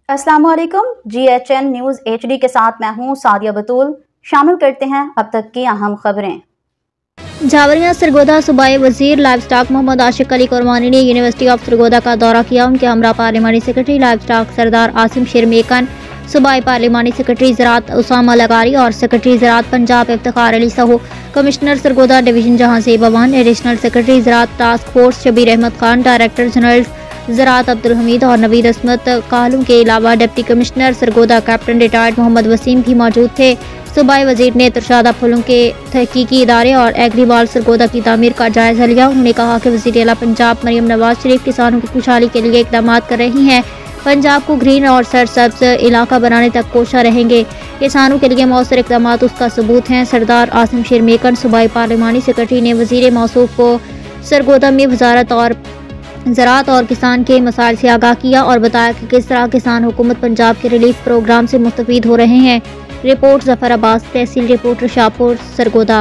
अस्सलाम वालेकुम। GHN news HD के साथ मैं हूँ सादिया बतूल। शामिल करते हैं अब तक की अहम खबरें। झावरिया सरगोदा सूबाई वजीर लाइव स्टॉक मोहम्मद आशिक अली कुरबानी ने यूनिवर्सिटी ऑफ सरगोदा का दौरा किया। उनके हमरा पार्लिमानी secretary livestock Sardar Asim Sher Maken, सूबाई पार्लिमानी सेक्रेटरी ज़राअत उसामा लगारी और सेक्रेटरी ज़राअत Punjab Iftikhar Ali Sahu, commissioner Sargodha division Jahanzeb Awan, additional secretary ज़राअत task force Shabbir Ahmed Khan, director general ज़राअत अब्दुल हमीद और नवीद अस्मत कालूम के अलावा deputy commissioner Sargodha captain retired Mohammad Wasim भी मौजूद थे। सूबाई वजीर ने तरशादा फलों के तहकीकी इदारे और एग्रीबाल सरगोदा की तामीर का जायजा लिया। उन्होंने कहा कि वज़ीर आला पंजाब मरियम नवाज शरीफ किसानों की खुशहाली के लिए इक़दाम कर रही हैं। पंजाब को ग्रीन और सरसब्ज इलाका बनाने तक कोशा रहेंगे। किसानों के लिए मौसर इक़दाम उसका सबूत हैं। सरदार आसिम शेर मेकन सूबाई पार्लिमानी सेक्रेटरी ने वज़ीर मौसूफ को सरगोदा में वजारत और ज़राअत और किसान के मसाइल से आगाह किया और बताया कि किस तरह किसान हुकूमत पंजाब के रिलीफ प्रोग्राम से मुस्तफ़ीद हो रहे हैं। रिपोर्ट ज़फ़र अब्बास, तहसील रिपोर्टर शाहपुर सरगोदा।